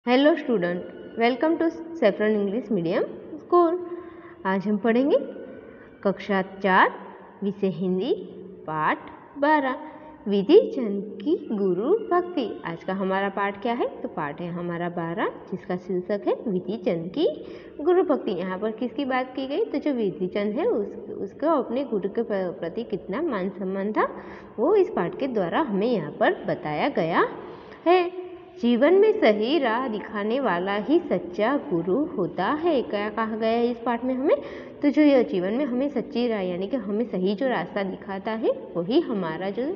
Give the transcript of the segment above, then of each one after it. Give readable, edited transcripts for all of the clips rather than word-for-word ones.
Hello student, welcome to saffron English medium school. आज हम पढ़ेंगे कक्षा 4 विषय हिंदी पाठ 12 विधि चंद की गुरु भक्ति। आज का हमारा पाठ क्या है? तो पाठ है हमारा 12 जिसका शीर्षक है विधि चंद की गुरु भक्ति। यहाँ पर किसकी बात की गई? तो जो विधि चंद है उसको अपने गुरु के प्रति कितना मान सम्मान था वो इस पाठ के द्वारा हमें यहाँ पर बताया गया है। जीवन में सही राह दिखाने वाला ही सच्चा गुरु होता है। क्या कहा गया है इस पाठ में हमें? तो जो यह जीवन में हमें सच्ची राह यानी कि हमें सही जो रास्ता दिखाता है वही हमारा जो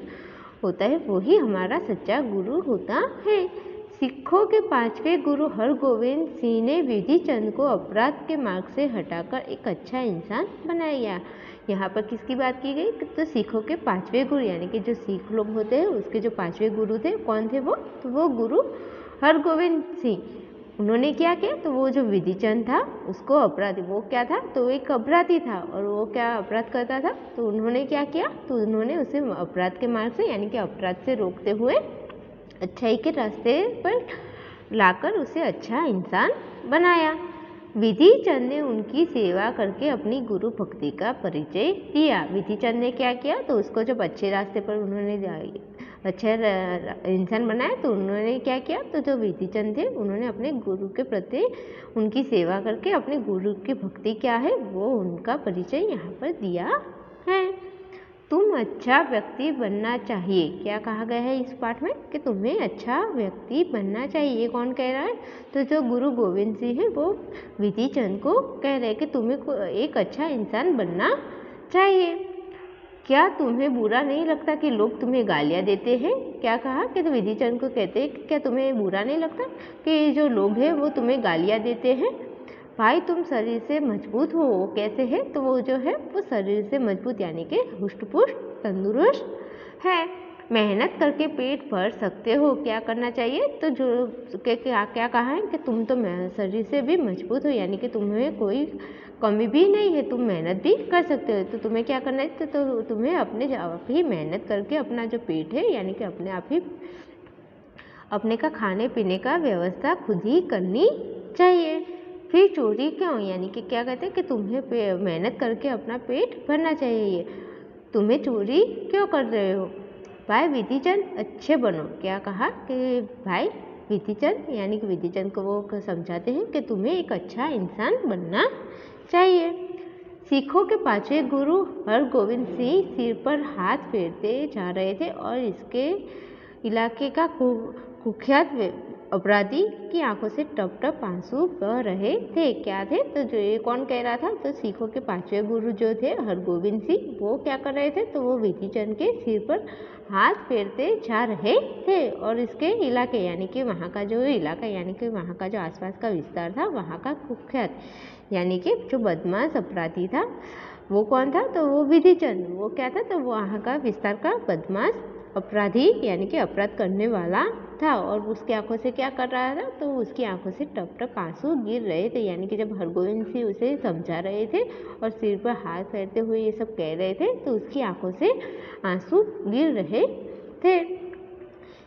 होता है वही हमारा सच्चा गुरु होता है। सिखों के 5वें गुरु हरगोविंद सिंह ने विधि चंद को अपराध के मार्ग से हटाकर एक अच्छा इंसान बनाया। यहाँ पर किसकी बात की गई? तो सिखों के 5वें गुरु यानी कि जो सिख लोग होते हैं उसके जो 5वें गुरु थे, कौन थे वो? तो वो गुरु हरगोविंद सिंह। उन्होंने क्या किया? तो वो जो विधि चंद था उसको अपराधी, वो क्या था? तो एक अपराधी था और वो क्या अपराध करता था? तो उन्होंने क्या किया? तो उन्होंने उसे अपराध के मार्ग से यानी कि अपराध से रोकते हुए अच्छाई के रास्ते पर लाकर उसे अच्छा इंसान बनाया। विधि चंद ने उनकी सेवा करके अपनी गुरु भक्ति का परिचय दिया। विधि चंद ने क्या किया? तो उसको जब अच्छे रास्ते पर उन्होंने अच्छा इंसान बनाया तो उन्होंने क्या किया? तो जो विधि चंद थे उन्होंने अपने गुरु के प्रति उनकी सेवा करके अपने गुरु की भक्ति क्या है वो उनका परिचय यहाँ पर दिया है। तुम अच्छा व्यक्ति बनना चाहिए। क्या कहा गया है इस पाठ में? कि तुम्हें अच्छा व्यक्ति बनना चाहिए। ये कौन कह रहा है? तो जो गुरु गोविंद सिंह है वो विधि चंद को कह रहे हैं कि तुम्हें एक अच्छा इंसान बनना चाहिए। क्या तुम्हें बुरा नहीं लगता कि लोग तुम्हें गालियाँ देते हैं? क्या कहा? कि तो विधि चंद को कहते हैं कि क्या तुम्हें बुरा नहीं लगता कि जो लोग हैं वो तुम्हें गालियाँ देते हैं? भाई तुम शरीर से मजबूत हो। वो कैसे है? तो वो जो है वो शरीर से मजबूत यानी कि हुष्ट पुष्ट तंदुरुस्त है। मेहनत करके पेट भर सकते हो। क्या करना चाहिए? तो जो क्या कहा है कि तुम तो शरीर से भी मजबूत हो यानी कि तुम्हें कोई कमी भी नहीं है, तुम मेहनत भी कर सकते हो। तो तुम्हें क्या करना है? तो तुम्हें अपने आप ही मेहनत करके अपना जो पेट है यानी कि अपने आप ही अपने का खाने पीने का व्यवस्था खुद ही करनी चाहिए। फिर चोरी क्यों? यानी कि क्या कहते हैं कि तुम्हें मेहनत करके अपना पेट भरना चाहिए, तुम्हें चोरी क्यों कर रहे हो? भाई विधि चंद अच्छे बनो। क्या कहा? कि भाई विधि चंद यानी कि विधि चंद को वो समझाते हैं कि तुम्हें एक अच्छा इंसान बनना चाहिए। सिखों के 5वें गुरु हरगोविंद सिंह सिर पर हाथ फेरते जा रहे थे और इसके इलाके का कुख्यात अपराधी की आंखों से टप टप आंसू बह रहे थे। क्या थे? तो जो ये कौन कह रहा था? तो सिखों के 5वें गुरु जो थे हरगोविंद सिंह वो क्या कर रहे थे? तो वो विधि चंद के सिर पर हाथ फेरते जा रहे थे और इसके इलाके यानी कि वहाँ का जो इलाका यानी कि वहाँ का जो आसपास का विस्तार था वहाँ का कुख्यात यानी कि जो बदमाश अपराधी था वो कौन था? तो वो विधि चंद। वो क्या था? तो वहाँ का विस्तार का बदमाश अपराधी यानी कि अपराध करने वाला था और उसकी आंखों से क्या कर रहा था? तो उसकी आंखों से टप टप आंसू गिर रहे थे यानी कि जब हरगोविंद सिंह उसे समझा रहे थे और सिर पर हाथ फेरते हुए ये सब कह रहे थे तो उसकी आंखों से आंसू गिर रहे थे।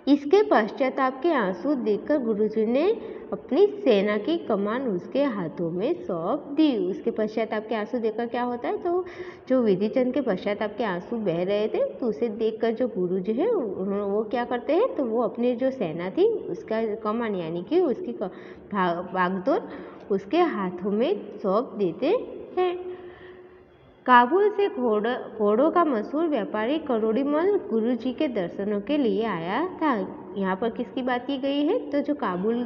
इसके पश्चाताप के आंसू देखकर गुरुजी ने अपनी सेना की कमान उसके हाथों में सौंप दी। उसके पश्चाताप के आंसू देखकर क्या होता है? तो जो विधि चंद के पश्चाताप के आंसू बह रहे थे तो उसे देखकर जो गुरुजी है वो क्या करते हैं? तो वो अपनी जो सेना थी उसका कमान यानी कि उसकी भागदौड़ उसके हाथों में सौंप देते हैं। काबुल से घोड़ों का मशहूर व्यापारी करोड़ीमल गुरुजी के दर्शनों के लिए आया था। यहाँ पर किसकी बात की गई है? तो जो काबुल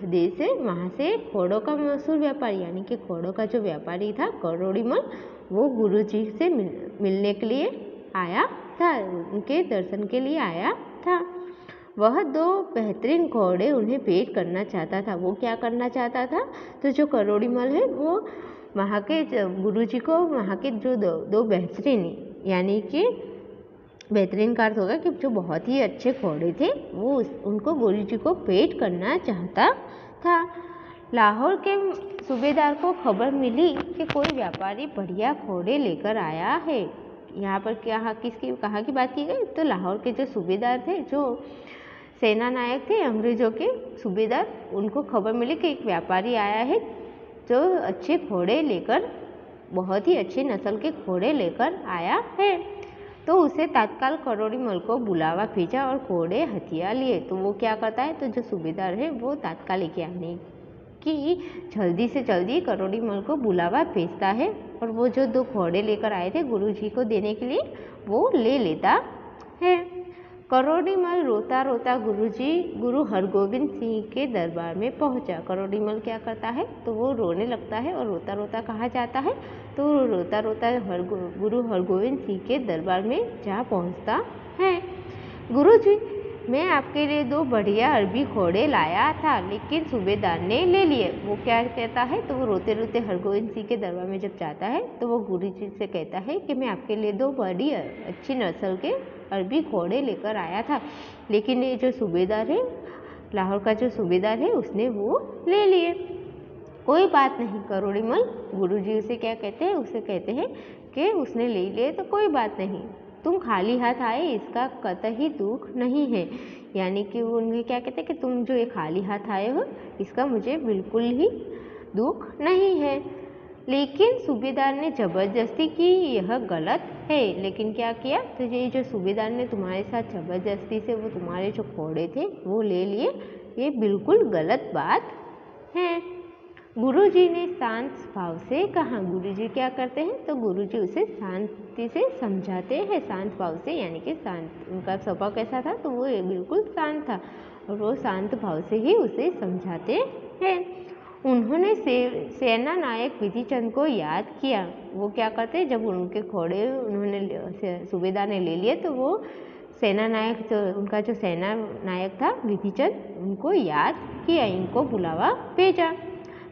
देश है वहाँ से घोड़ों का मशहूर व्यापारी यानी कि घोड़ों का जो व्यापारी था करोड़ीमल वो गुरुजी से मिलने के लिए आया था, उनके दर्शन के लिए आया था। वह 2 बेहतरीन घोड़े उन्हें भेंट करना चाहता था। वो क्या करना चाहता था? तो जो करोड़ीमल है वो वहाँ के गुरुजी को वहाँ के जो दो बेहतरीन यानी कि बेहतरीन का अर्थ होगा कि जो बहुत ही अच्छे घोड़े थे वो उनको गुरुजी को भेंट करना चाहता था। लाहौर के सूबेदार को खबर मिली कि कोई व्यापारी बढ़िया घोड़े लेकर आया है। यहाँ पर क्या कहाँ की बात की गई? तो लाहौर के जो सूबेदार थे जो सेना नायक थे अंग्रेज़ों के सूबेदार, उनको खबर मिली कि एक व्यापारी आया है जो अच्छे घोड़े लेकर, बहुत ही अच्छी नस्ल के घोड़े लेकर आया है। तो उसे तत्काल करोड़ीमल को बुलावा भेजा और घोड़े हथियार लिए। तो वो क्या करता है, तो जो सूबेदार है वो तात्कालिक यानी कि जल्दी से जल्दी करोड़ीमल को बुलावा भेजता है और वो जो 2 घोड़े लेकर आए थे गुरुजी को देने के लिए, वो ले लेता है। करोड़ीमल रोता रोता गुरु हरगोविंद सिंह के दरबार में पहुंचा। करोड़ीमल क्या करता है, तो वो रोने लगता है और रोता रोता कहाँ जाता है, तो रोता रोता गुरु हरगोविंद सिंह के दरबार में जा पहुंचता है। गुरुजी, मैं आपके लिए 2 बढ़िया अरबी घोड़े लाया था, लेकिन सूबेदार ने ले लिए। वो क्या कहता है, तो वो रोते रोते हरगोविंद सिंह के दरबार में जब जाता है तो वो गुरुजी से कहता है कि मैं आपके लिए 2 बड़ी अच्छी नस्ल के अरबी घोड़े लेकर आया था, लेकिन ये जो सूबेदार है, लाहौर का जो सूबेदार है, उसने वो ले लिए। कोई बात नहीं करोड़ीमल, गुरुजी उसे क्या कहते हैं, उसे कहते हैं कि उसने ले लिए तो कोई बात नहीं, तुम खाली हाथ आए इसका कतई दुख नहीं है। यानी कि वो उन्हें क्या कहते हैं कि तुम जो ये खाली हाथ आए हो इसका मुझे बिल्कुल ही दुख नहीं है। लेकिन सूबेदार ने ज़बरदस्ती की, यह गलत है। लेकिन क्या किया, तो ये जो सूबेदार ने तुम्हारे साथ ज़बरदस्ती से वो तुम्हारे जो घोड़े थे वो ले लिए, ये बिल्कुल गलत बात है। गुरुजी ने शांत भाव से कहा। गुरुजी क्या करते हैं, तो गुरुजी उसे शांति से समझाते हैं, शांत भाव से, यानी कि शांत, उनका स्वभाव कैसा था, तो वो बिल्कुल शांत था और वो शांत भाव से ही उसे समझाते हैं। उन्होंने सेना नायक विधिचंद को याद किया। वो क्या करते हैं, जब उनके घोड़े उन्होंने सूबेदार ने ले लिए तो वो सेना नायक, जो उनका जो सेना नायक था विधिचंद, उनको याद किया, इनको बुलावा भेजा।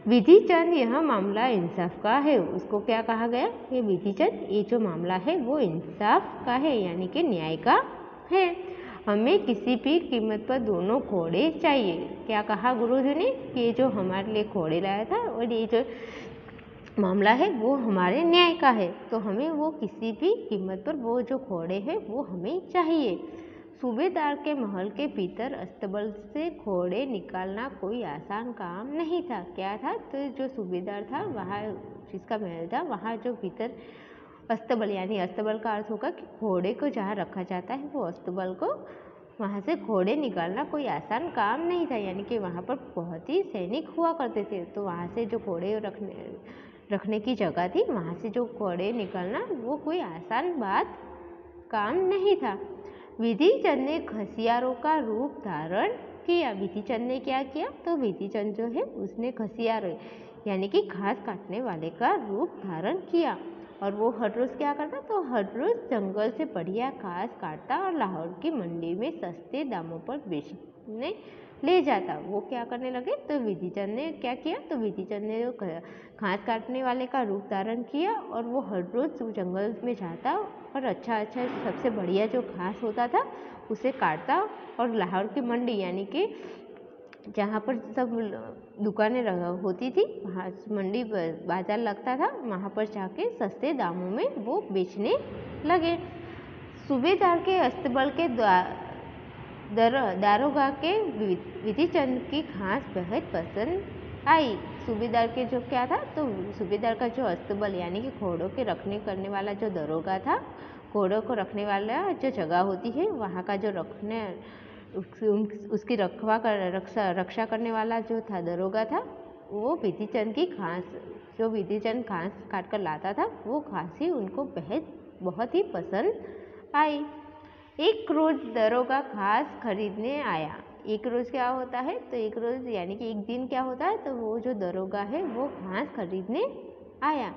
विधिचंद, यह मामला इंसाफ का है। उसको क्या कहा गया, ये विधिचंद, ये जो मामला है वो इंसाफ का है, यानी कि न्याय का है। हमें किसी भी कीमत पर 2 घोड़े चाहिए। क्या कहा गुरुजी ने कि ये जो हमारे लिए घोड़े लाया था और ये जो मामला है वो हमारे न्याय का है, तो हमें वो किसी भी कीमत पर वो जो घोड़े हैं वो हमें चाहिए। सूबेदार के महल के भीतर अस्तबल से घोड़े निकालना कोई आसान काम नहीं था। क्या था, तो जो सूबेदार था वहाँ, जिसका महल था, वहाँ जो भीतर अस्तबल, यानी अस्तबल का अर्थ होगा कि घोड़े को जहाँ रखा जाता है वो अस्तबल को, वहाँ से घोड़े निकालना कोई आसान काम नहीं था। यानी कि वहाँ पर बहुत ही सैनिक हुआ करते थे, तो वहाँ से जो घोड़े रखने की जगह थी, वहाँ से जो घोड़े निकालना वो कोई आसान बात काम नहीं था। विधिचंद ने घसियारों का रूप धारण किया। विधिचंद ने क्या किया, तो विधिचंद जो है उसने घसियार, यानी कि घास काटने वाले का रूप धारण किया और वो हर रोज़ क्या करता, तो हर रोज़ जंगल से बढ़िया घास काटता और लाहौर की मंडी में सस्ते दामों पर बेचने ले जाता। वो क्या करने लगे, तो विधिचंद ने क्या किया, तो विधिचंद ने घास काटने वाले का रूप धारण किया और वो हर रोज़ जंगल में जाता और अच्छा सबसे बढ़िया जो घास होता था उसे काटता और लाहौर की मंडी, यानी कि जहाँ पर सब दुकानें होती थी, वहाँ मंडी बाजार लगता था, वहाँ पर जाके सस्ते दामों में वो बेचने लगे। सूबेदार के अस्तबल के दारोगा के विधिचंद की घास बेहद पसंद आई। सूबेदार के जो क्या था, तो सूबेदार का जो अस्तबल, यानी कि घोड़ों के रखने करने वाला जो दरोगा था, घोड़ों को रखने वाला जो जगह होती है वहाँ का जो उसकी रक्षा करने वाला जो था दरोगा था, वो विधिचंद की घास, जो विधिचंद घास काट कर लाता था, वो घास ही उनको बहुत ही पसंद आई। एक रोज़ दरोगा घास खरीदने आया। एक रोज़ क्या होता है, तो एक रोज़ यानी कि एक दिन क्या होता है, तो वो जो दरोगा है वो घास खरीदने आया।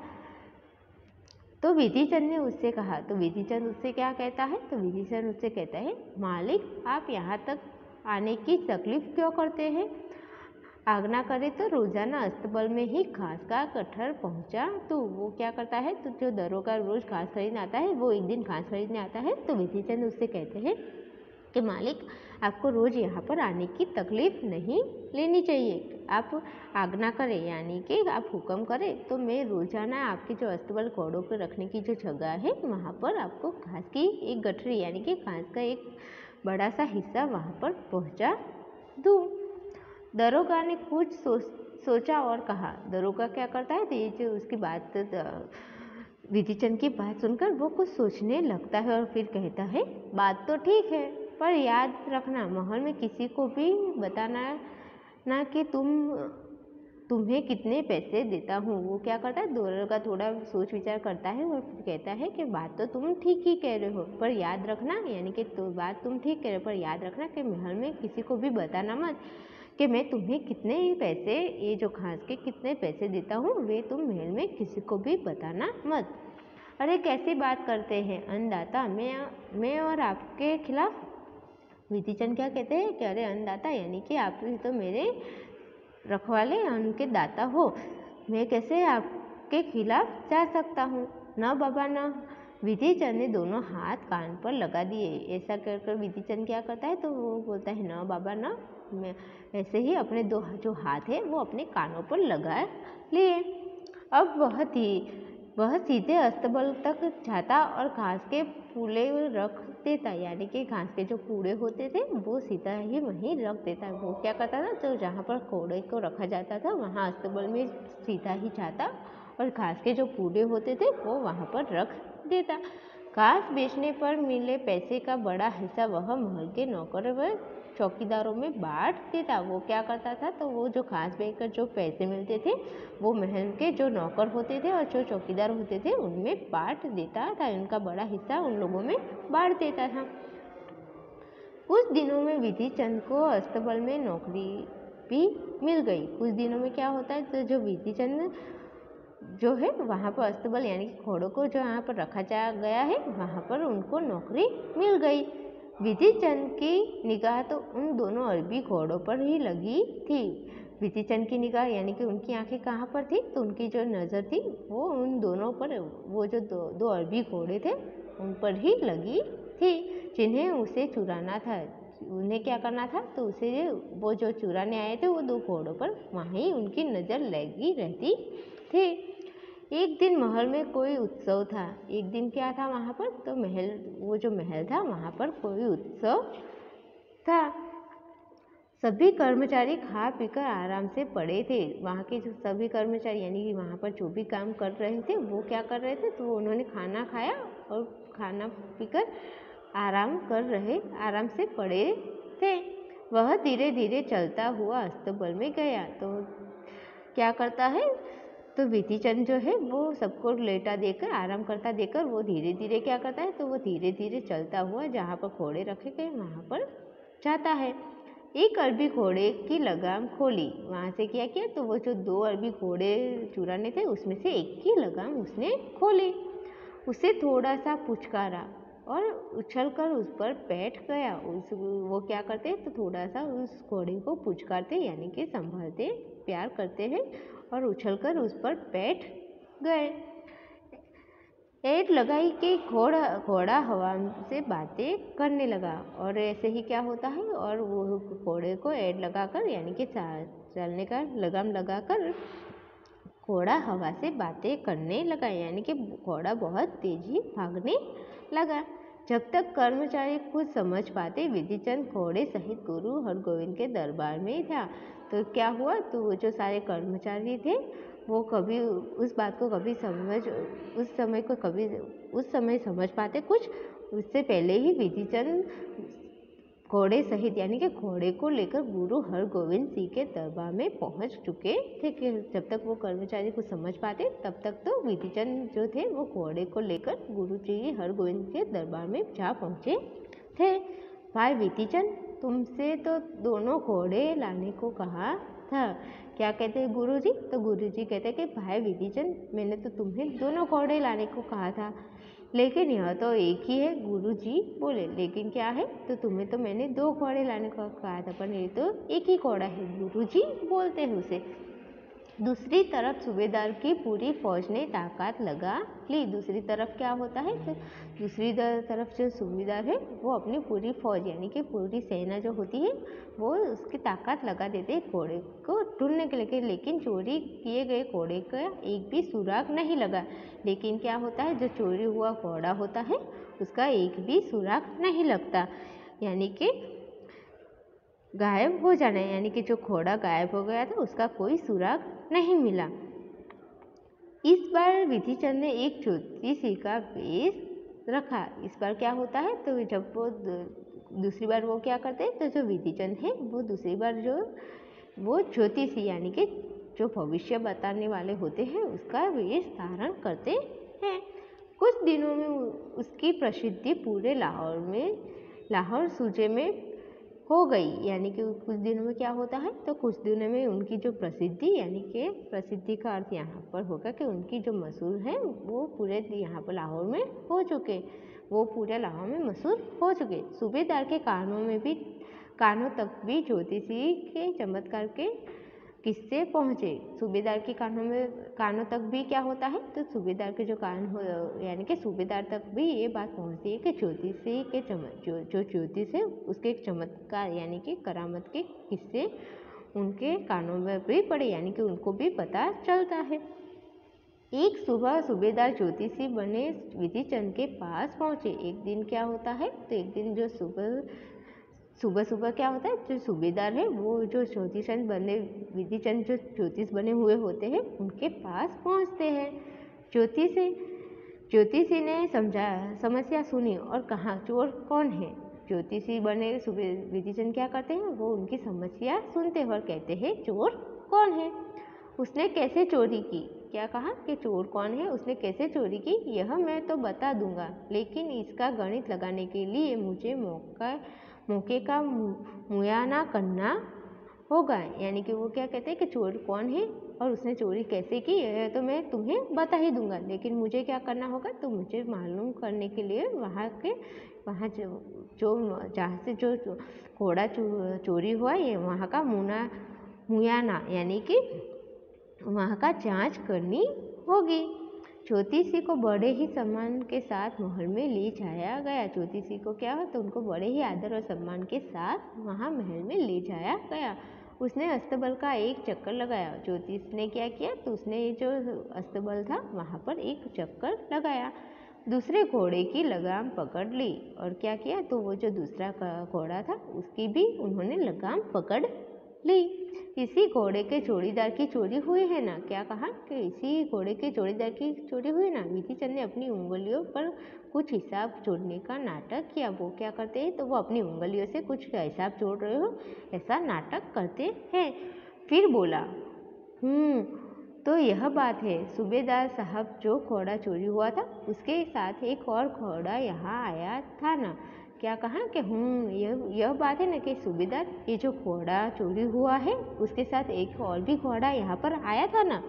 तो विधिचंद ने उससे कहा, तो विधिचंद उससे क्या कहता है, तो विधिचंद उससे कहता है, मालिक आप यहाँ तक आने की तकलीफ़ क्यों करते हैं, आज्ञा करे तो रोज़ाना अस्तबल में ही घास का गट्ठर पहुँचा। तो वो क्या करता है, तो जो दरोगा रोज़ घास खरीदने आता है वो एक दिन घास खरीदने आता है। तो विधिचंद उससे कहते हैं कि मालिक आपको रोज़ यहाँ पर आने की तकलीफ़ नहीं लेनी चाहिए, आप आज्ञा करें, यानी कि आप हुक्म करें तो मैं रोज़ाना आपके जो अस्तबल घोड़ों को रखने की जो जगह है वहाँ पर आपको घास की एक गठरी, यानी कि घास का एक बड़ा सा हिस्सा वहाँ पर पहुँचा दूँ। दरोगा ने कुछ सोचा और कहा। दरोगा क्या करता है, तो ये जो उसकी बात विधिचंद की बात सुनकर वो कुछ सोचने लगता है और फिर कहता है, बात तो ठीक है, पर याद रखना महल में किसी को भी बताना ना कि तुम्हें कितने पैसे देता हूँ। वो क्या करता है, दरोगा थोड़ा सोच विचार करता है और फिर कहता है कि बात तो तुम ठीक ही कह रहे हो, पर याद रखना, यानी कि तो बात तुम ठीक कह रहे हो, पर याद रखना कि महल में किसी को भी बताना मत कि मैं तुम्हें कितने पैसे, ये जो घास के कितने पैसे देता हूँ, वे तुम महल में किसी को भी बताना मत। अरे कैसी बात करते हैं अन्नदाता, मैं और आपके खिलाफ। विधिचंद क्या कहते हैं कि अरे अन्नदाता, यानी कि आप तो मेरे रखवाले उनके दाता हो, मैं कैसे आपके खिलाफ जा सकता हूँ। न बाबा न। विधिचंद ने दोनों हाथ कान पर लगा दिए। ऐसा कर विधिचंद क्या करता है, तो वो बोलता है न बाबा न। मैं ऐसे ही अपने दो जो हाथ है वो अपने कानों पर लगा लिए। अब वह सीधे अस्तबल तक जाता और घास के पूले रख देता, यानी कि घास के जो कूड़े होते थे वो सीधा ही वहीं रख देता। वो क्या करता था, तो जहाँ पर कूड़े को रखा जाता था वहाँ अस्तबल में सीधा ही जाता और घास के जो कूड़े होते थे वो वहाँ पर रख देता। घास बेचने पर मिले पैसे का बड़ा हिस्सा वह महल के नौकरों व चौकीदारों में बांट देता। वो क्या करता था, तो वो जो घास बेचकर जो पैसे मिलते थे वो महल के जो नौकर होते थे और जो चौकीदार होते थे उनमें बांट देता था। उनका बड़ा हिस्सा उन लोगों में बांट देता था। कुछ दिनों में विधिचंद को अस्तबल में नौकरी भी मिल गई। कुछ दिनों में क्या होता है, तो जो विधिचंद जो है वहाँ पर अस्तबल यानी कि घोड़ों को जो यहाँ पर रखा जा गया है वहाँ पर उनको नौकरी मिल गई। विधिचंद की निगाह तो उन दोनों अरबी घोड़ों पर ही लगी थी। विधिचंद की निगाह यानी कि उनकी आंखें कहाँ पर थी, तो उनकी जो नज़र थी वो उन दोनों पर, वो जो दो अरबी घोड़े थे उन पर ही लगी थी जिन्हें उसे चुराना था। उन्हें क्या करना था, तो उसे वो जो चुराने आए थे वो दो घोड़ों पर वहीं उनकी नज़र लगी रहती थी। एक दिन महल में कोई उत्सव था। एक दिन क्या था वहाँ पर, तो वो जो महल था वहाँ पर कोई उत्सव था। सभी कर्मचारी खा पीकर आराम से पड़े थे। वहाँ के जो सभी कर्मचारी यानी कि वहाँ पर जो भी काम कर रहे थे वो क्या कर रहे थे, तो उन्होंने खाना खाया और खाना पीकर आराम से पड़े थे। वह धीरे धीरे चलता हुआ अस्तबल में गया। तो क्या करता है, तो विधिचंद जो है वो सबको लेटा देकर आराम करता देकर वो धीरे धीरे क्या करता है, तो वो धीरे धीरे चलता हुआ जहाँ पर घोड़े रखे गए वहाँ पर जाता है। एक अरबी घोड़े की लगाम खोली। वहाँ से क्या किया, तो वो जो दो अरबी घोड़े चुराने थे उसमें से एक की लगाम उसने खोली। उसे थोड़ा सा पुचकारा और उछलकर उस पर बैठ गया। वो क्या करते हैं, तो थोड़ा सा उस घोड़े को पुचकारते यानी कि संभालते, प्यार करते हैं और उछलकर उस पर बैठ गए। ऐड लगाई कि घोड़ा हवा से बातें करने लगा। और ऐसे ही क्या होता है, और वो घोड़े को ऐड लगाकर यानी कि चलने का लगाम लगाकर घोड़ा हवा से बातें करने लगा, यानी कि घोड़ा बहुत तेजी भागने लगा। जब तक कर्मचारी कुछ समझ पाते, विधिचंद घोड़े सहित गुरु हरगोविंद के दरबार में था। तो क्या हुआ, तो वो जो सारे कर्मचारी थे वो कभी उस बात को कभी उस समय समझ पाते कुछ, उससे पहले ही विधिचंद घोड़े सहित यानी कि घोड़े को लेकर गुरु हरगोविंद सिंह के दरबार में पहुंच चुके थे। कि जब तक वो कर्मचारी कुछ समझ पाते तब तक तो विधिचंद जो थे वो घोड़े को लेकर गुरु जी हरगोविंद के दरबार में जा पहुंचे थे। भाई विधिचंद, तुमसे तो दोनों घोड़े लाने को कहा था, क्या कहते हैं गुरुजी? तो गुरुजी कहते हैं कि भाई विधिचंद, मैंने तो तुम्हें दोनों घोड़े लाने को कहा था, लेकिन यह तो एक ही है। गुरुजी बोले, लेकिन क्या है? तो तुम्हें तो मैंने दो घोड़े लाने को कहा था, पर ये तो एक ही घोड़ा है, गुरुजी बोलते हैं उसे। दूसरी तरफ सूबेदार की पूरी फौज ने ताकत लगा ली। दूसरी तरफ क्या होता है, तो दूसरी तरफ जो सूबेदार है वो अपनी पूरी फौज यानी कि पूरी सेना जो होती है वो उसकी ताकत लगा देते हैं घोड़े को ढूंढने के लिए। लेकिन चोरी किए गए घोड़े का एक भी सुराग नहीं लगा। लेकिन क्या होता है, जो चोरी हुआ घोड़ा होता है उसका एक भी सुराग नहीं लगता। यानी कि गायब हो जाना, यानी कि जो घोड़ा गायब हो गया था उसका कोई सुराग नहीं मिला। इस बार विधिचंद ने एक ज्योतिषी का वेश रखा। इस बार क्या होता है, तो जब वो दूसरी बार वो क्या करते हैं, तो जो विधिचंद है वो दूसरी बार वो ज्योतिषी यानी कि जो भविष्य बताने वाले होते हैं उसका वेश धारण करते हैं। कुछ दिनों में उसकी प्रसिद्धि पूरे लाहौर सूजे में हो गई। यानी कि कुछ दिनों में क्या होता है, तो कुछ दिनों में उनकी जो प्रसिद्धि, यानी कि प्रसिद्धि का अर्थ यहाँ पर होगा कि उनकी जो मशहूर है वो पूरे यहाँ पर लाहौर में हो चुके, वो पूरे लाहौर में मशहूर हो चुके। सूबेदार के कानों तक भी ज्योतिषी के चमत्कार के किससे पहुँचे। सूबेदार के कानों तक भी क्या होता है, तो सूबेदार के जो कान हो, यानी कि सूबेदार तक भी ये बात पहुँचती है कि ज्योतिषी के जो ज्योतिष है उसके चमत्कार यानी कि करामत के किस्से उनके कानों में भी पड़े, यानी कि उनको भी पता चलता है। एक सुबह सूबेदार ज्योतिषी बने विधिचंद के पास पहुँचे। एक दिन क्या होता है, तो एक दिन जो सुबह क्या होता है, जो सूबेदार है वो जो विधिचंद जो ज्योतिष बने हुए होते हैं उनके पास पहुंचते हैं। ज्योतिषी ने समस्या सुनी और कहा चोर कौन है। ज्योतिषी बने विधिचंद क्या करते हैं, वो उनकी समस्या सुनते हैं और कहते हैं चोर कौन है, उसने कैसे चोरी की। क्या कहा कि चोर कौन है, उसने कैसे चोरी की, यह मैं तो बता दूंगा, लेकिन इसका गणित लगाने के लिए मुझे मौके का मुआयना करना होगा। यानी कि वो क्या कहते हैं कि चोर कौन है और उसने चोरी कैसे की यह तो मैं तुम्हें बता ही दूंगा, लेकिन मुझे क्या करना होगा, तो मुझे मालूम करने के लिए वहाँ जहाँ से जो घोड़ा चोरी हुआ है वहाँ का मुआयना यानी कि वहाँ का जांच करनी होगी। ज्योतिषी को बड़े ही सम्मान के साथ महल में ले जाया गया। ज्योतिषी को क्या हो, तो उनको बड़े ही आदर और सम्मान के साथ वहाँ महल में ले जाया गया। उसने अस्तबल का एक चक्कर लगाया। ज्योतिष ने क्या किया, तो उसने जो अस्तबल था वहाँ पर एक चक्कर लगाया, दूसरे घोड़े की लगाम पकड़ ली और क्या किया, तो वो जो दूसरा घोड़ा था उसकी भी उन्होंने लगाम पकड़ ली। इसी घोड़े के जोड़ीदार की चोरी हुई है ना। क्या कहा कि इसी घोड़े के जोड़ीदार की चोरी हुई ना। विधिचंद ने अपनी उंगलियों पर कुछ हिसाब जोड़ने का नाटक किया। वो क्या करते हैं, तो वो अपनी उंगलियों से कुछ हिसाब जोड़ रहे हो ऐसा नाटक करते हैं। फिर बोला तो यह बात है, सूबेदार साहब जो घोड़ा चोरी हुआ था उसके साथ एक और घोड़ा यहाँ आया था ना। क्या कहा कि यह बात है ना कि सूबेदार ये जो घोड़ा चोरी हुआ है उसके साथ एक और भी घोड़ा यहाँ पर आया था ना।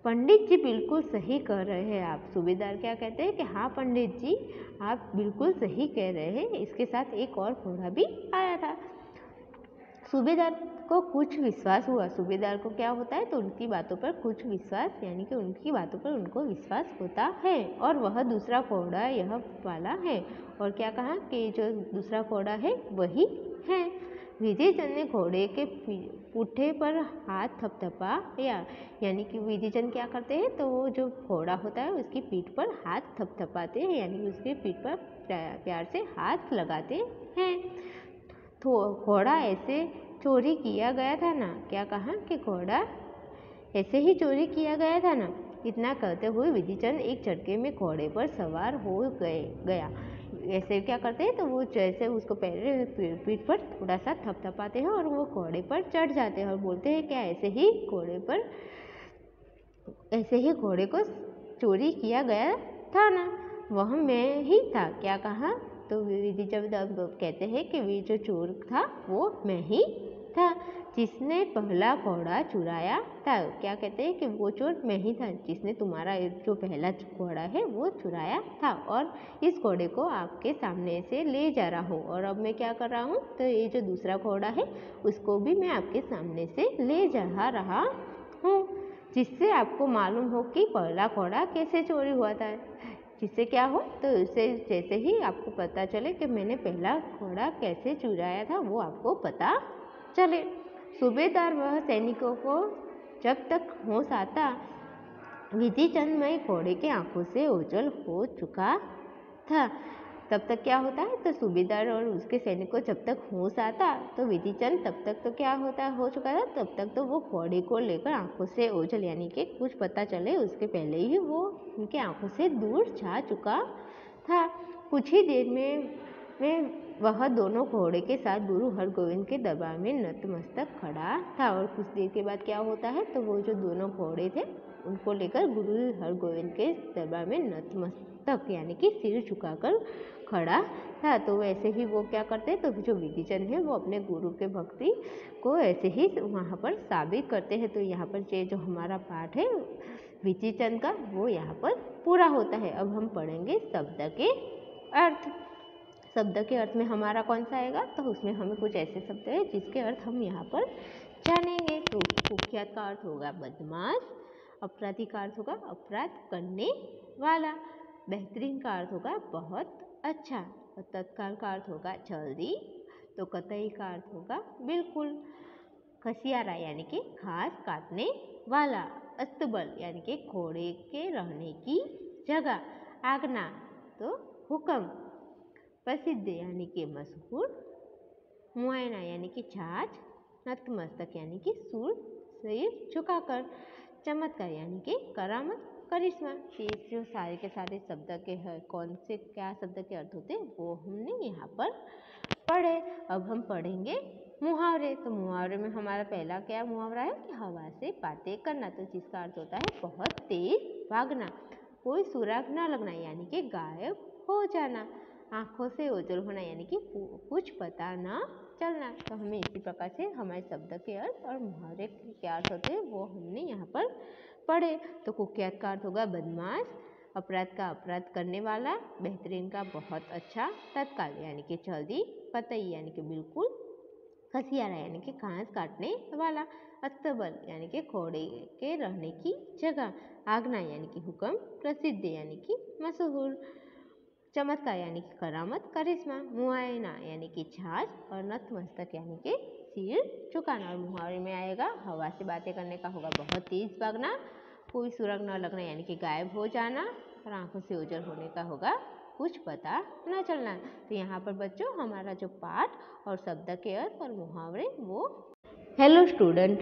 पंडित जी बिल्कुल सही कह रहे हैं आप। सूबेदार क्या कहते हैं कि हाँ पंडित जी आप बिल्कुल सही कह रहे हैं, इसके साथ एक और घोड़ा भी आया था। सूबेदार को कुछ विश्वास हुआ। सूबेदार को क्या होता है, तो उनकी बातों पर कुछ विश्वास यानी कि उनकी बातों पर उनको विश्वास होता है और वह दूसरा घोड़ा यह वाला है। और क्या कहा कि जो दूसरा घोड़ा है वही है। विधिचंद ने घोड़े के पुट्ठे पर हाथ थपथपाया। यानी कि विधिचंद क्या करते हैं, तो वो जो घोड़ा होता है उसकी पीठ पर हाथ थपथपाते हैं, यानी कि उसकी पीठ पर प्यार से हाथ लगाते हैं। तो घोड़ा ऐसे चोरी किया गया था ना। क्या कहा कि घोड़ा ऐसे ही चोरी किया गया था ना। इतना कहते हुए विधिचंद एक झटके में घोड़े पर सवार हो गया। ऐसे क्या करते हैं, तो वो जैसे उसको पीठ पर थोड़ा सा थपथपाते हैं और वो घोड़े पर चढ़ जाते हैं और बोलते हैं क्या ऐसे ही घोड़े को चोरी किया गया था ना, वह मैं ही था। क्या कहा, तो विधिचंद कहते हैं कि वे जो चोर था वो मैं ही था जिसने पहला घोड़ा चुराया था। क्या कहते हैं कि वो चोर मैं ही था जिसने तुम्हारा जो पहला घोड़ा है वो चुराया था और इस घोड़े को आपके सामने से ले जा रहा हूँ। और अब मैं क्या कर रहा हूँ, तो ये जो दूसरा घोड़ा है उसको भी मैं आपके सामने से ले जा रहा हूँ, जिससे आपको मालूम हो कि पहला घोड़ा कैसे चोरी हुआ था। जिससे क्या हो, तो उससे जैसे ही आपको पता चले कि मैंने पहला घोड़ा कैसे चुराया था वो आपको पता चले। सूबेदार वह सैनिकों को जब तक होश आता विधिचंद में घोड़े के आंखों से ओझल हो चुका था। तब तक क्या होता है, तो सूबेदार और उसके सैनिक को जब तक होश आता तो विधिचंद तब तक तो क्या होता हो चुका था, तब तक तो वो घोड़े को लेकर आंखों से ओझल यानी कि कुछ पता चले उसके पहले ही वो उनकी आंखों से दूर जा चुका था। कुछ ही देर में वह दोनों घोड़े के साथ गुरु हरगोविंद के दरबार में नतमस्तक खड़ा था। और कुछ देर के बाद क्या होता है, तो वो जो दोनों घोड़े थे उनको लेकर गुरु हरगोविंद के दरबार में नतमस्तक यानी कि सिर झुकाकर खड़ा था। तो वैसे ही वो क्या करते हैं, तो जो विधिचंद है वो अपने गुरु के भक्ति को ऐसे ही वहाँ पर साबित करते हैं। तो यहाँ पर जो हमारा पाठ है विधिचंद का वो यहाँ पर पूरा होता है। अब हम पढ़ेंगे शब्द के अर्थ। शब्द के अर्थ में हमारा कौन सा आएगा, तो उसमें हमें कुछ ऐसे शब्द है जिसके अर्थ हम यहाँ पर जानेंगे। तो कुख्यात का अर्थ होगा बदमाश, अपराधी का अर्थ होगा अपराध करने वाला, बेहतरीन का अर्थ होगा बहुत अच्छा, और तत्काल का अर्थ होगा जल्दी, तो कतई का अर्थ होगा बिल्कुल, खसियारा यानी कि घास काटने वाला, अस्तबल यानी कि घोड़े के रहने की जगह, आज्ञा तो हुक्म, प्रसिद्ध यानी कि मशहूर, मुआयना यानी कि जांच, नतमस्तक यानी कि सिर झुकाकर, चमत्कार यानी कि करामत, करिश्मा। जो सारे के सारे शब्द के कौन से क्या शब्द के अर्थ होते हैं वो हमने यहाँ पर पढ़े। अब हम पढ़ेंगे मुहावरे। तो मुहावरे में हमारा पहला क्या मुहावरा है कि हवा से बातें करना, तो जिसका अर्थ होता है बहुत तेज भागना, कोई सुराग न लगना यानी कि गायब हो जाना, आँखों से ओझल होना यानी कि कुछ पता न चलना। तो हमें इसी प्रकार से हमारे शब्द के अर्थ और मुहावरे के क्या अर्थ होते हैं वो हमने यहाँ पर पढ़े। तो कुख्यात का अर्थ होगा बदमाश, अपराध का अपराध करने वाला, बेहतरीन का बहुत अच्छा, तत्काल यानी कि जल्दी, कतई यानी कि बिल्कुल, खसियारा यानी कि घास काटने वाला, अस्तबल यानी कि घोड़े के रहने की जगह, आज्ञा यानी कि हुक्म, प्रसिद्ध यानी कि मशहूर, चमत्कार यानी कि करामत, करिश्मा, मुआयना यानी कि जांच, और नतमस्तक यानी कि सिर झुकाना। और मुहावरे में आएगा हवा से बातें करने का होगा बहुत तेज भागना, कोई सुराग न लगना यानी कि गायब हो जाना, और आंखों से ओझल होने का होगा कुछ पता न चलना। तो यहाँ पर बच्चों हमारा जो पाठ और शब्द के अर्थ और मुहावरे वो। हेलो स्टूडेंट,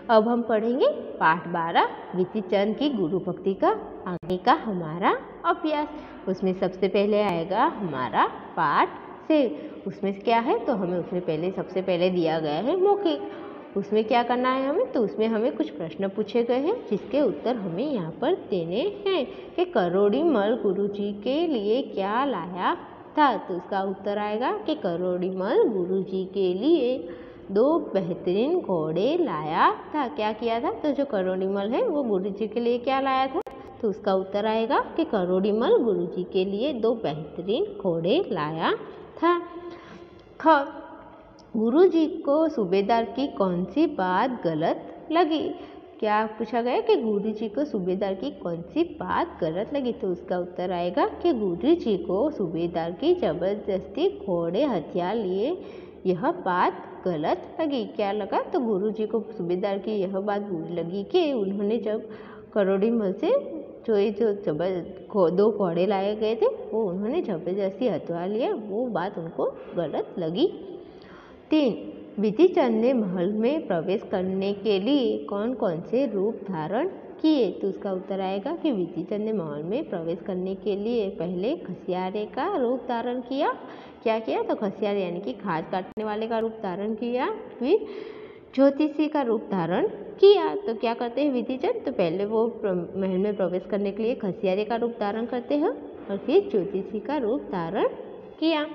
अब हम पढ़ेंगे पाठ 12 विधिचंद की गुरु भक्ति का आगे का हमारा अभ्यास। उसमें सबसे पहले आएगा हमारा पाठ से। उसमें क्या है, तो हमें उसमें सबसे पहले दिया गया है मौखिक। उसमें क्या करना है हमें, तो उसमें हमें कुछ प्रश्न पूछे गए हैं जिसके उत्तर हमें यहाँ पर देने हैं कि करोड़ीमल गुरुजी के लिए क्या लाया था। तो उसका उत्तर आएगा कि करोड़ीमल गुरुजी के लिए 2 बेहतरीन घोड़े लाया था। क्या किया था, तो जो करोड़ीमल है वो गुरुजी के लिए क्या लाया था, तो उसका उत्तर आएगा कि करोड़ीमल गुरुजी के लिए 2 बेहतरीन घोड़े लाया था। ख, गुरुजी को सूबेदार की कौन सी बात गलत लगी। क्या पूछा गया कि गुरुजी को सूबेदार की कौन सी बात गलत लगी, तो उसका उत्तर आएगा कि गुरुजी को सूबेदार की जबरदस्ती घोड़े हथियार लिए यह बात गलत लगी। क्या लगा, तो गुरुजी को सूबेदार की यह बात बुरी लगी कि उन्होंने जब करोड़ीमल से जो 2 घोड़े लाए गए थे वो उन्होंने जबरदस्ती हथियार लिया, वो बात उनको गलत लगी। 3, विधिचंद ने महल में प्रवेश करने के लिए कौन कौन से रूप धारण किए। तो उसका उत्तर आएगा कि विधिचंद ने महल में प्रवेश करने के लिए पहले खसियारे का रूप धारण किया। क्या किया, तो खसियारे यानी कि घास काटने वाले का रूप धारण किया, फिर ज्योतिषी का रूप धारण किया। तो क्या करते हैं विधिचंद, तो पहले वो महल में प्रवेश करने के लिए खसियारे का रूप धारण करते हैं और फिर ज्योतिषी का रूप धारण किया।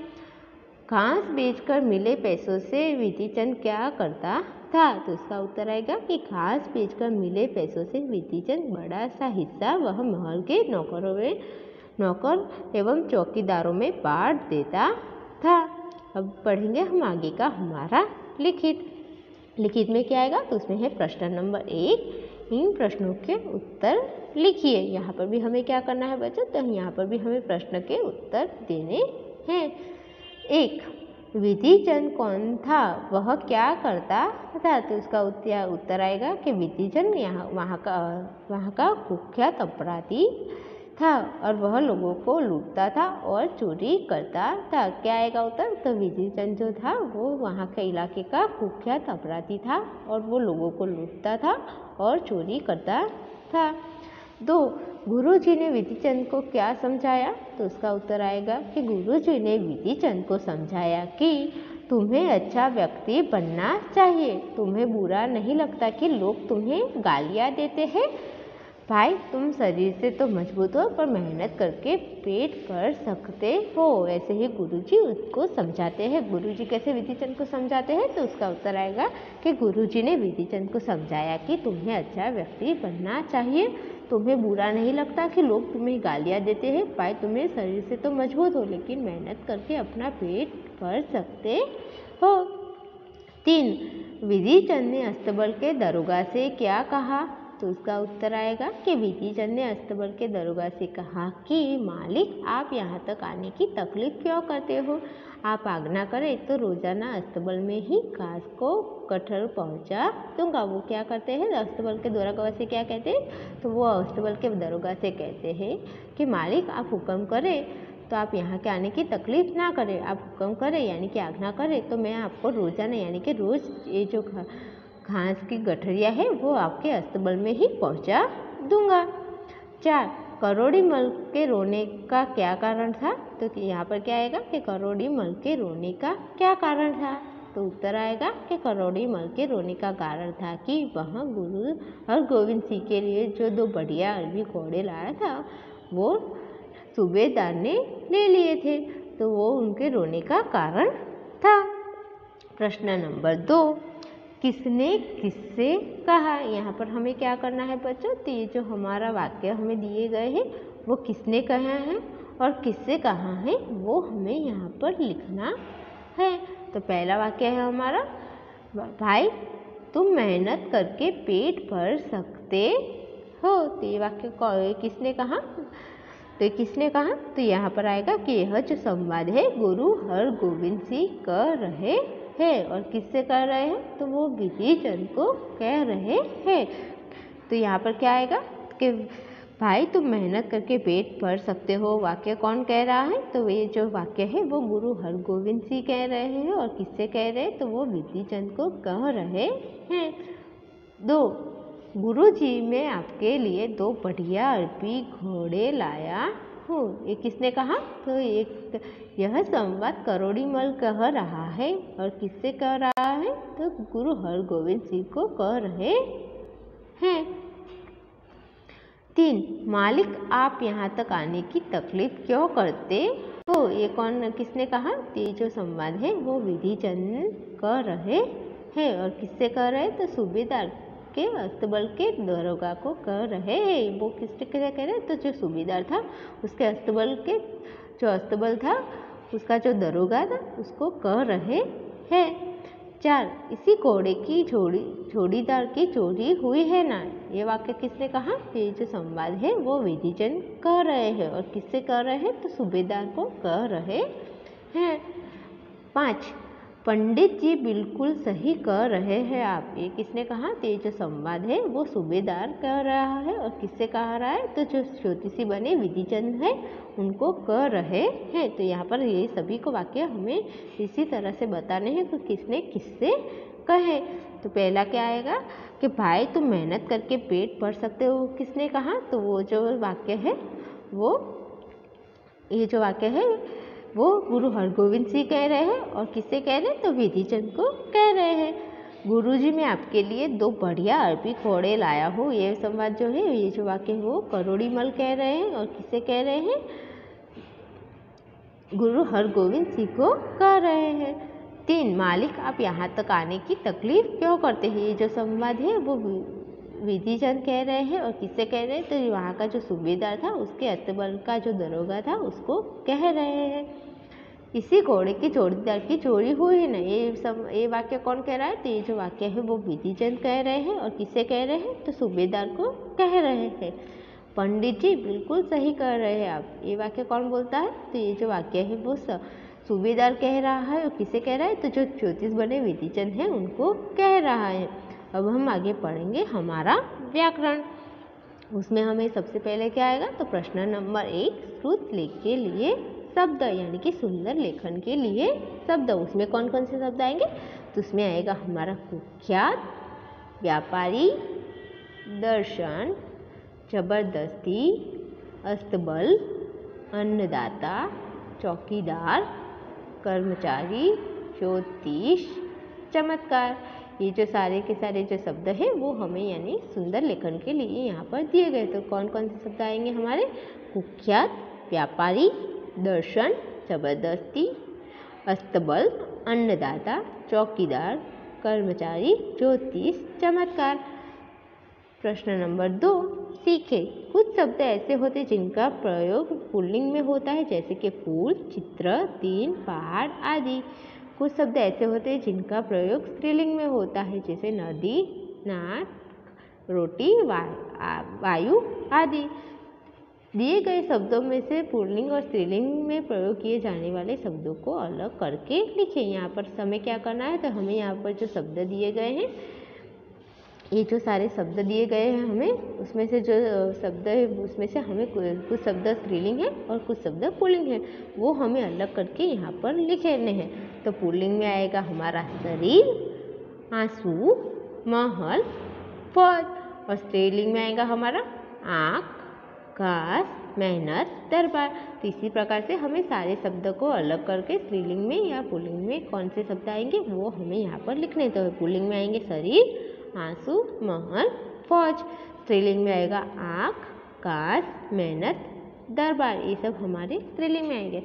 घास बेचकर मिले पैसों से विधिचंद क्या करता था। तो उसका उत्तर आएगा कि घास बेचकर मिले पैसों से विधिचंद बड़ा सा हिस्सा वह महल के नौकर एवं चौकीदारों में बांट देता था। अब पढ़ेंगे हम आगे का हमारा लिखित में क्या आएगा, तो उसमें है प्रश्न नंबर 1, इन प्रश्नों के उत्तर लिखिए। यहाँ पर भी हमें क्या करना है बच्चों, तो यहाँ पर भी हमें प्रश्न के उत्तर देने हैं। 1, विधिचंद कौन था, वह क्या करता था। तो उसका उत्तर आएगा कि विधिचंद वहाँ का कुख्यात अपराधी था और वह लोगों को लूटता था और चोरी करता था। क्या आएगा उत्तर? तो विधि चंद जो था वो वहाँ के इलाके का कुख्यात अपराधी था और वो लोगों को लूटता था और चोरी करता था। 2. गुरुजी ने विधि चंद को क्या समझाया? तो उसका उत्तर आएगा कि गुरुजी ने विधि चंद को समझाया कि तुम्हें अच्छा व्यक्ति बनना चाहिए। तुम्हें बुरा नहीं लगता कि लोग तुम्हें गालियाँ देते हैं? भाई, तुम शरीर से तो मजबूत हो पर मेहनत करके पेट भर सकते हो। ऐसे ही गुरुजी उसको समझाते हैं। गुरुजी कैसे विधि चंद को समझाते हैं? तो उसका उत्तर आएगा कि गुरुजी ने विधि चंद को समझाया कि तुम्हें अच्छा व्यक्ति बनना चाहिए। तुम्हें बुरा नहीं लगता कि लोग तुम्हें गालियाँ देते हैं। भाई, तुम्हें शरीर से तो मजबूत हो लेकिन मेहनत करके अपना पेट भर सकते हो। 3. विधि चंद ने अस्तबल के दरोगा से क्या कहा? तो उसका उत्तर आएगा कि विधि चंद ने अस्तबल के दरोगा से कहा कि मालिक, आप यहाँ तक आने की तकलीफ क्यों करते हो? आप आज्ञा करें तो रोजाना अस्तबल में ही घास को कटहल पहुँचा दूंगा। वो क्या करते हैं? अस्तबल के दरोगा से क्या कहते हैं? तो वो अस्तबल के दरोगा से कहते हैं कि मालिक, आप हुक्म करें तो आप यहाँ के आने की तकलीफ ना करें। आप हुक्म करें यानी कि आज्ञा करें तो मैं आपको रोजाना यानी कि रोज़ ये जो घास की गठरिया है वो आपके अस्तबल में ही पहुंचा दूंगा। 4. करोड़ी मल के रोने का क्या कारण था? तो यहाँ पर क्या आएगा कि करोड़ी मल के रोने का क्या कारण था? तो उत्तर आएगा कि करोड़ी मल के रोने का कारण था कि वह गुरु हरगोविंद सिंह के लिए जो 2 बढ़िया अरबी घोड़े लाया था वो सूबेदार ने ले लिए थे, तो वो उनके रोने का कारण था। प्रश्न नंबर 2. किसने किससे कहा? यहाँ पर हमें क्या करना है बच्चों? तो ये जो हमारा वाक्य हमें दिए गए हैं वो किसने कहा है और किससे कहा है वो हमें यहाँ पर लिखना है। तो पहला वाक्य है हमारा, भाई तुम मेहनत करके पेट भर सकते हो। तो ये वाक्य किसने कहा? तो किसने कहा? तो यहाँ पर आएगा कि यह जो संवाद है गुरु हरगोविंद सिंह कह रहे हैं। और किससे कह रहे हैं? तो वो विधि चंद को कह रहे हैं। तो यहाँ पर क्या आएगा कि भाई तुम मेहनत करके पेट भर सकते हो, वाक्य कौन कह रहा है? तो ये जो वाक्य है वो गुरु हरगोविंद सिंह कह रहे हैं। और किससे कह रहे हैं? तो वो विधि चंद को कह रहे हैं। 2. गुरुजी, मैं आपके लिए 2 बढ़िया अरबी घोड़े लाया हूँ। ये किसने कहा? तो यह संवाद करोड़ी मल कह रहा है। और किससे कह रहा है? तो गुरु हरगोविंद सिंह को कह रहे हैं। 3. मालिक, आप यहाँ तक आने की तकलीफ क्यों करते हो? ये किसने कहा? तो ये जो संवाद है वो विधि चंद कह रहे हैं। और किससे कह रहे? तो सूबेदार के अस्तबल के दरोगा को कह रहे हैं। वो किससे कह रहे? तो जो सूबेदार था उसके अस्तबल के जो अस्तबल था उसका जो दरोगा था उसको कह रहे हैं। 4. इसी घोड़े की जोड़ीदार की चोरी हुई है ना? ये वाक्य किसने कहा? ये जो संवाद है वो विधि चंद कह रहे हैं। और किससे कह रहे हैं? तो सूबेदार को कह रहे हैं। 5. पंडित जी बिल्कुल सही कह रहे हैं आप। ये किसने कहा? तो ये जो संवाद है वो सूबेदार कह रहा है। और किससे कह रहा है? तो जो ज्योतिषी बने विधि चंद है उनको कह रहे हैं। तो यहाँ पर ये सभी को वाक्य हमें इसी तरह से बताने हैं कि किसने किससे कहे। तो पहला क्या आएगा कि भाई तुम मेहनत करके पेट भर सकते हो, किसने कहा? तो वो जो वाक्य है वो ये जो वाक्य है वो गुरु हरगोविंद सिंह कह रहे हैं। और किससे कह रहे हैं? तो विधि चंद को कह रहे हैं। गुरुजी, मैं आपके लिए 2 बढ़िया अरबी घोड़े लाया हूँ। ये संवाद जो है ये जो वाक्य है वो करोड़ी मल कह रहे हैं। और किससे कह रहे हैं? गुरु हरगोविंद सिंह को कह रहे हैं। 3. मालिक, आप यहाँ तक आने की तकलीफ क्यों करते हैं? ये जो संवाद है वो विधि चंद कह रहे हैं। और किससे कह रहे हैं? तो वहाँ का जो सूबेदार था उसके अस्तबल का जो दरोगा था उसको कह रहे हैं। इसी घोड़े की जोड़ीदार की चोरी हुई ना? ये वाक्य कौन कह रहा है? तो ये जो वाक्य है वो विधि चंद कह रहे हैं। और किससे कह रहे हैं? तो सूबेदार को कह रहे हैं। पंडित जी बिल्कुल सही कह रहे हैं आप। ये वाक्य कौन बोलता है? तो ये जो वाक्य है वो सूबेदार कह रहा है। और किसे कह रहा है? तो जो ज्योतिष बने विधि चंद है उनको कह रहा है। अब हम आगे पढ़ेंगे हमारा व्याकरण। उसमें हमें सबसे पहले क्या आएगा, तो प्रश्न नंबर 1 श्रुत लेख के लिए शब्द यानी कि सुंदर लेखन के लिए शब्द। उसमें कौन कौन से शब्द आएंगे, तो उसमें आएगा हमारा कुख्यात, व्यापारी, दर्शन, जबरदस्ती, अस्तबल, अन्नदाता, चौकीदार, कर्मचारी, ज्योतिष, चमत्कार। ये जो सारे के सारे जो शब्द हैं वो हमें यानी सुंदर लेखन के लिए यहाँ पर दिए गए। तो कौन कौन से शब्द आएंगे हमारे, कुख्यात, व्यापारी, दर्शन, जबरदस्ती, अस्तबल, अन्नदाता, चौकीदार, कर्मचारी, ज्योतिष, चमत्कार। प्रश्न नंबर 2 सीखे। कुछ शब्द ऐसे होते जिनका प्रयोग पुल्लिंग में होता है, जैसे कि फूल, चित्र, दिन, पहाड़ आदि। कुछ शब्द ऐसे होते हैं जिनका प्रयोग स्त्रीलिंग में होता है, जैसे नदी, नाक, रोटी, वायु आदि। दिए गए शब्दों में से पुल्लिंग और स्त्रीलिंग में प्रयोग किए जाने वाले शब्दों को अलग करके लिखें। यहाँ पर हमें क्या करना है, तो हमें यहाँ पर जो शब्द दिए गए हैं, ये जो सारे शब्द दिए गए हैं हमें, उसमें से जो शब्द है उसमें से हमें कुछ शब्द स्त्रीलिंग है और कुछ शब्द पुल्लिंग है, वो हमें अलग करके यहाँ पर लिखने हैं। तो पुल्लिंग में आएगा हमारा शरीर, आंसू, महल, फौज, और स्त्रीलिंग में आएगा हमारा आँख, घास, मेहनत, दरबार। तो इसी प्रकार से हमें सारे शब्द को अलग करके स्त्रीलिंग में या पुल्लिंग में कौन से शब्द आएंगे वो हमें यहाँ पर लिखने। तो पुल्लिंग में आएंगे शरीर, आंसू, महल, फौज। स्त्रीलिंग में आएगा आँख, घास, मेहनत, दरबार। ये सब हमारे स्त्रीलिंग में आएंगे।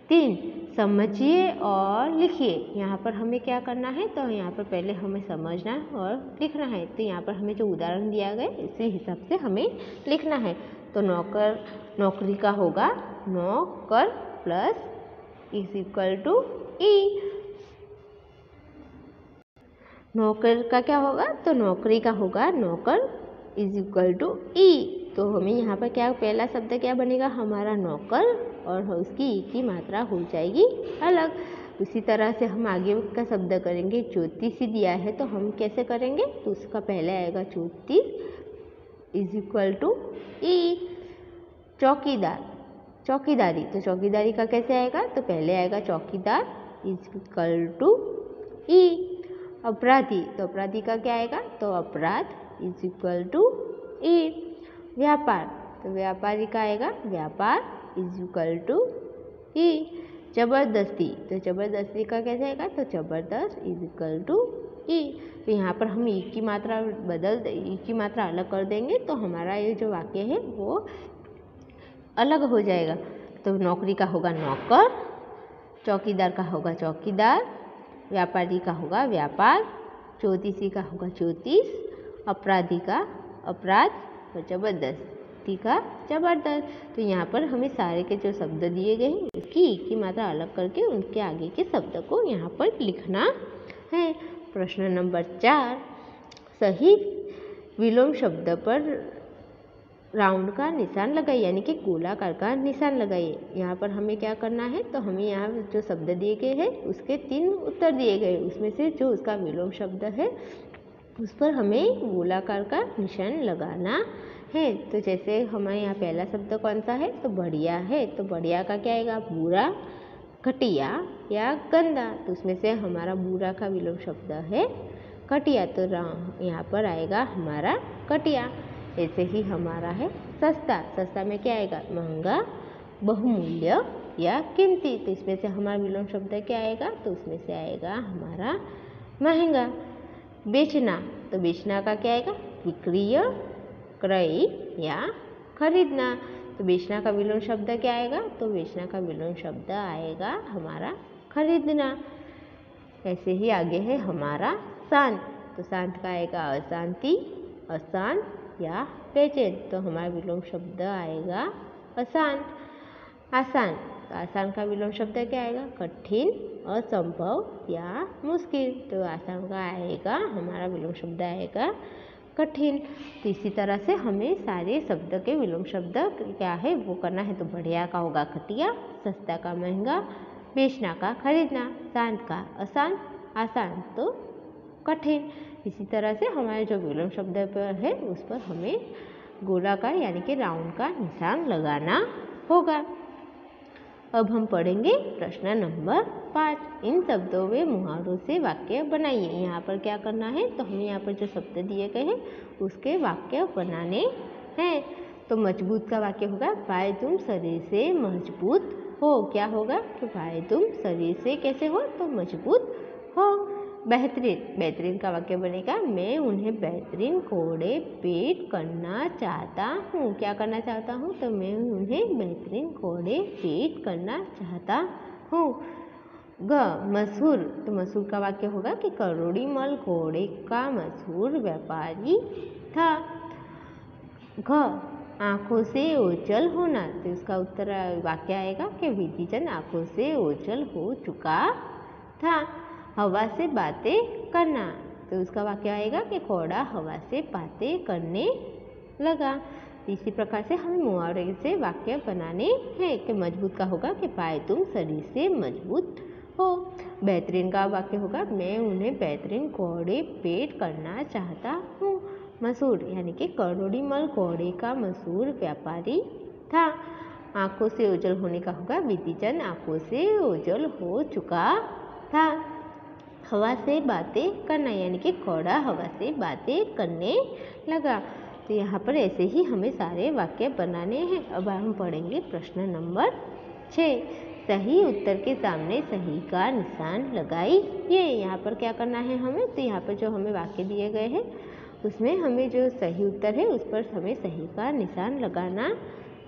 3 समझिए और लिखिए। यहाँ पर हमें क्या करना है, तो यहाँ पर पहले हमें समझना और लिखना है। तो यहाँ पर हमें जो उदाहरण दिया गया इसी हिसाब से हमें लिखना है। तो नौकर, नौकरी का होगा नौकर प्लस इज इक्वल टू ई। नौकर का क्या होगा, तो नौकरी का होगा नौकर इज इक्वल टू ई। तो हमें यहाँ पर क्या पहला शब्द क्या बनेगा हमारा नौकर, और उसकी ई की मात्रा हो जाएगी अलग। उसी तरह से हम आगे का शब्द करेंगे। ज्योतिषी दिया है तो हम कैसे करेंगे, तो उसका पहले आएगा ज्योतिष इज इक्वल टू ई। चौकीदार, चौकीदारी, तो चौकीदारी का कैसे आएगा, तो पहले आएगा चौकीदार इज इक्वल टू ई। अपराधी, तो अपराधी का क्या आएगा, तो अपराध इज इक्वल टू ई। व्यापार, तो व्यापारी का आएगा व्यापार इज इक्वल टू ई। जबरदस्ती, तो जबरदस्ती का कैसे आएगा, तो जबरदस्त इज इक्वल टू ई। तो यहाँ पर हम ई की मात्रा ई की मात्रा अलग कर देंगे तो हमारा ये जो वाक्य है वो अलग हो जाएगा। तो नौकरी का होगा नौकर, चौकीदार का होगा चौकीदार, व्यापारी का होगा व्यापार, ज्योतिषी का होगा ज्योतिष, अपराधी का अपराध, और जबरदस्ती का जबरदस्त। तो यहाँ पर हमें सारे के जो शब्द दिए गए हैं उसकी एक की मात्रा अलग करके उनके आगे के शब्द को यहाँ पर लिखना है। प्रश्न नंबर 4 सही विलोम शब्द पर राउंड का निशान लगाइए, यानी कि गोलाकार का निशान लगाइए। यहाँ पर हमें क्या करना है, तो हमें यहाँ जो शब्द दिए गए हैं उसके 3 उत्तर दिए गए, उसमें से जो उसका विलोम शब्द है उस पर हमें गोलाकार का निशान लगाना है। तो जैसे हमारे यहाँ पहला शब्द कौन सा है, तो बढ़िया है। तो बढ़िया का क्या आएगा, बुरा, घटिया या गंदा। तो उसमें से हमारा बुरा का विलोम शब्द है घटिया, तो यहाँ पर आएगा हमारा घटिया। ऐसे ही हमारा है सस्ता, सस्ता में क्या आएगा, महंगा, बहुमूल्य या कीमती। तो इसमें से हमारा विलोम शब्द क्या आएगा, तो उसमें से आएगा हमारा महंगा। बेचना, तो बेचना का क्या आएगा, विक्रय, क्रय या खरीदना। तो बेचना का विलोम शब्द क्या आएगा, तो बेचना का विलोम शब्द आएगा हमारा खरीदना। ऐसे ही आगे है हमारा शांत, तो शांत का आएगा अशांति, अशांत या बेचैन। तो हमारा विलोम शब्द आएगा अशांत। आसान, तो आसान का विलोम शब्द क्या आएगा, कठिन, असंभव या मुश्किल। तो आसान का आएगा हमारा विलोम शब्द आएगा कठिन। तो इसी तरह से हमें सारे शब्द के विलोम शब्द क्या है वो करना है। तो बढ़िया का होगा घटिया, सस्ता का महंगा, बेचना का खरीदना, शांत का अशांत, आसान तो कठिन। इसी तरह से हमारे जो विलोम शब्द पर है उस पर हमें गोलाकार यानी कि राउंड का निशान लगाना होगा। अब हम पढ़ेंगे प्रश्न नंबर 5। इन शब्दों में मुहावरों से वाक्य बनाइए। यहाँ पर क्या करना है, तो हमें यहाँ पर जो शब्द दिए गए हैं उसके वाक्य बनाने हैं। तो मजबूत का वाक्य होगा भाई तुम शरीर से मजबूत हो। क्या होगा कि भाई तुम शरीर से कैसे हो, तो मजबूत हो। बेहतरीन का वाक्य बनेगा मैं उन्हें बेहतरीन घोड़े पेट करना चाहता हूँ। क्या करना चाहता हूँ, तो मैं उन्हें बेहतरीन घोड़े पेट करना चाहता हूँ। मशहूर, तो मशहूर का वाक्य होगा कि करोड़ीमल घोड़े का मशहूर व्यापारी था। आँखों से ओझल होना, तो इसका उत्तर वाक्य आएगा कि विधिचंद आँखों से ओझल हो चुका था। हवा से बातें करना, तो उसका वाक्य आएगा कि घोड़ा हवा से बातें करने लगा। इसी प्रकार से हमें मुहावरे से वाक्य बनाने हैं कि मजबूत का होगा कि भाई तुम शरीर से मजबूत हो। बेहतरीन का वाक्य होगा मैं उन्हें बेहतरीन घोड़े पेट करना चाहता हूँ। मशहूर यानी कि करोड़ीमल घोड़े का मशहूर व्यापारी था। आँखों से ओझल होने का होगा विधिचंद आँखों से ओझल हो चुका था। हवा से बातें करना यानी कि घोड़ा हवा से बातें करने लगा। तो यहाँ पर ऐसे ही हमें सारे वाक्य बनाने हैं। अब हम पढ़ेंगे प्रश्न नंबर 6। सही उत्तर के सामने सही का निशान लगाइए। यहाँ पर क्या करना है हमें, तो यहाँ पर जो हमें वाक्य दिए गए हैं उसमें हमें जो सही उत्तर है उस पर हमें सही का निशान लगाना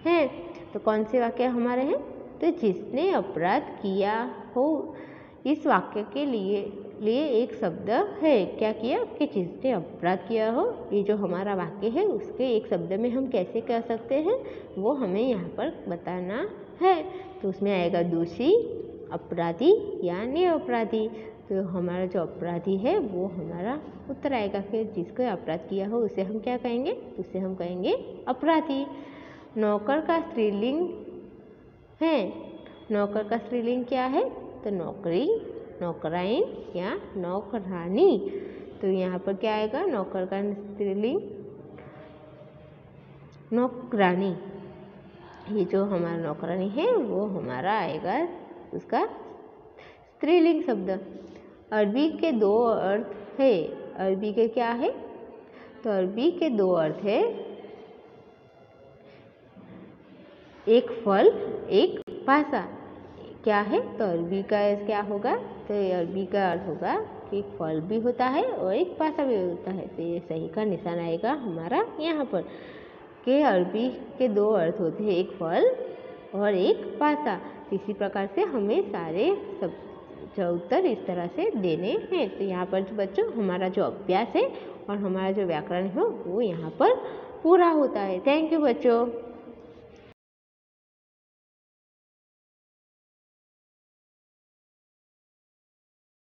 है। तो कौन से वाक्य हमारे हैं, तो जिसने अपराध किया हो, इस वाक्य के लिए एक शब्द है। क्या किया कि जिसने अपराध किया हो, ये जो हमारा वाक्य है उसके एक शब्द में हम कैसे कह सकते हैं वो हमें यहाँ पर बताना है। तो उसमें आएगा दोषी, अपराधी या निरपराधी। तो हमारा जो अपराधी है वो हमारा उत्तर आएगा कि जिसको अपराध किया हो उसे हम क्या कहेंगे, उसे हम कहेंगे अपराधी। नौकर का स्त्रीलिंग है। नौकर का स्त्रीलिंग क्या है, तो नौकरी, नौकराइन या नौकरानी। तो यहाँ पर क्या आएगा, नौकर का स्त्रीलिंग नौकरानी। ये जो हमारा नौकरानी है वो हमारा आएगा उसका स्त्रीलिंग शब्द। अरबी के दो अर्थ है। अरबी के क्या है, तो अरबी के दो अर्थ है, एक फल एक भाषा। क्या है, तो अरबी का क्या होगा, तो अरबी का अर्थ होगा कि एक फल भी होता है और एक भाषा भी होता है। तो ये सही का निशान आएगा हमारा यहाँ पर कि अरबी के दो अर्थ होते हैं, एक फल और एक भाषा। इसी प्रकार से हमें सारे सब जो उत्तर इस तरह से देने हैं। तो यहाँ पर बच्चों हमारा जो अभ्यास है और हमारा जो व्याकरण है वो यहाँ पर पूरा होता है। थैंक यू बच्चों।